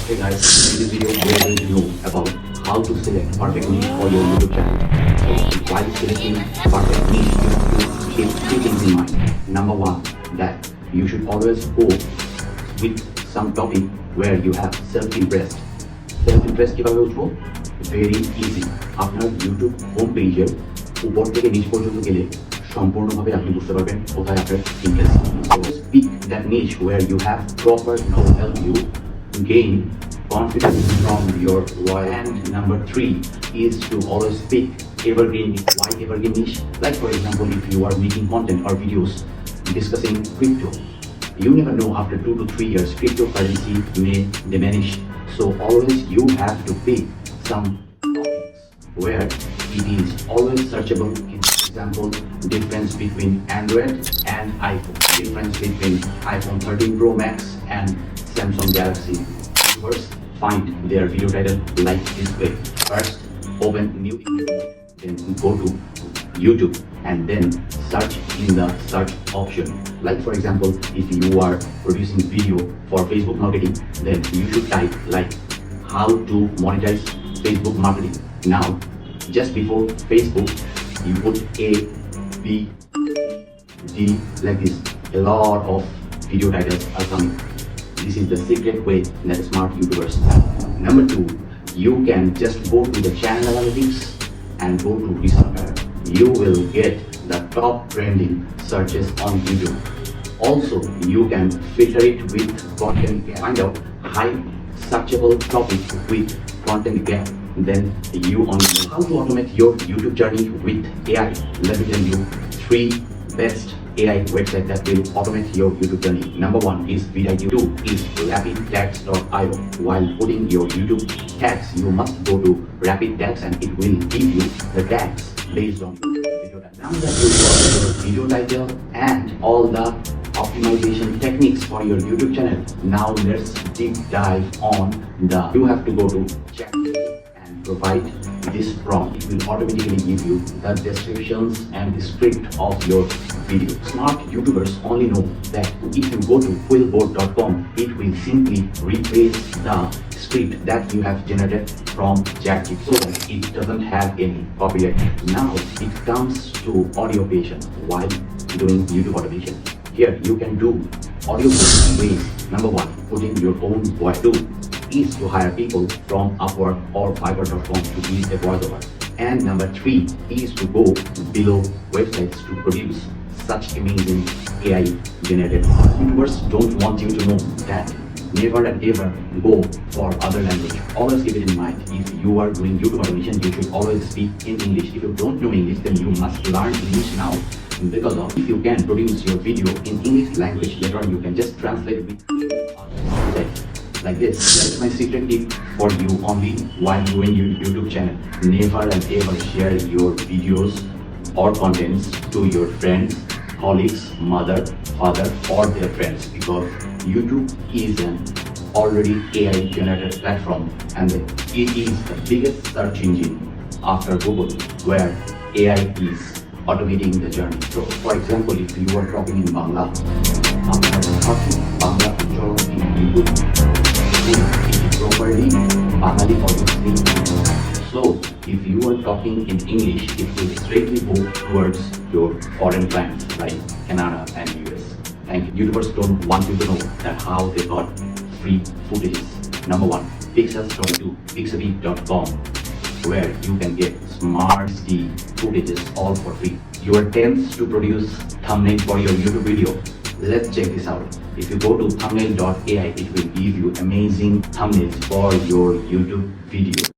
Hey guys, in this video we are going to know about how to select perfect niche for your YouTube channel. So while selecting perfect niche, you have to keep three things in mind. Number one, that you should always go with some topic where you have self-interest. Self-interest কিভাবে উঠবো? Very easy. আপনার YouTube home পেজের উপর থেকে নিচ পর্যন্ত গেলে সম্পূর্ণভাবে আপনি বুঝতে পারবেন কোথায় আপনার interest. So speak that niche where you have proper knowledge help you gain confidence from your voice. And number three is to always pick evergreen niche. Why evergreen niche? Like for example, if you are making content or videos discussing crypto, you never know after 2 to 3 years cryptocurrency may diminish. So always you have to pick some topics where it is always searchable. For example, difference between Android and iPhone, difference between iPhone 13 Pro Max and Samsung Galaxy. First, find their video title like this way. First, open new image, then go to YouTube and then search in the search option. Like for example, if you are producing video for Facebook marketing, then you should type like how to monetize Facebook marketing. Now, just before Facebook, you put A, B, D like this. A lot of video titles are coming. This is the secret way that smart YouTubers have. Number two, you can just go to the channel analytics and go to research. You will get the top trending searches on YouTube. Also, you can filter it with content gap. Find out high searchable topic with content gap. Then you only know how to automate your YouTube journey with AI. Let me tell you 3 best AI website that will automate your YouTube journey. Number 1 is vidIQ. 2 is rapidtags.io. While putting your YouTube tags, you must go to rapid tags and it will give you the tags based on your video tag. Now that you got your video title and all the optimization techniques for your YouTube channel, now let's deep dive on the. You have to go to chat and provide this prompt. It will automatically give you the descriptions and the script of your video. Smart YouTubers only know that if you go to quillboard.com, it will simply replace the script that you have generated from ChatGPT so that it doesn't have any copyright. Now it comes to audio creation while doing YouTube automation. Here you can do audio ways. Number 1, putting your own voice. 2 is to hire people from Upwork or Fiverr.com to be a voiceover. And number 3 is to go below websites to produce such amazing AI generated. YouTubers don't want you to know that never and ever go for other language. Always keep it in mind. If you are doing YouTube automation, you should always speak in English. If you don't know English, then you must learn English now. Because of if you can produce your video in English language, later on you can just translate with like this. That's my secret tip for you only while doing your YouTube channel. Never and ever share your videos or contents to your friends, colleagues, mother, father or their friends, because YouTube is an already AI generated platform and it is the biggest search engine after Google where AI is automating the journey. So for example, if you are talking in Bangla, in YouTube properly Bengali obviously. So if you are talking in English, it will straightly go towards your foreign clients like Canada and US. And YouTubers don't want you to know that how they got free footages. Number 1, pixabay.com, where you can get smart footages all for free. You are tense to produce thumbnail for your YouTube video. Let's check this out. If you go to thumbnail.ai, it will give you amazing thumbnails for your YouTube video.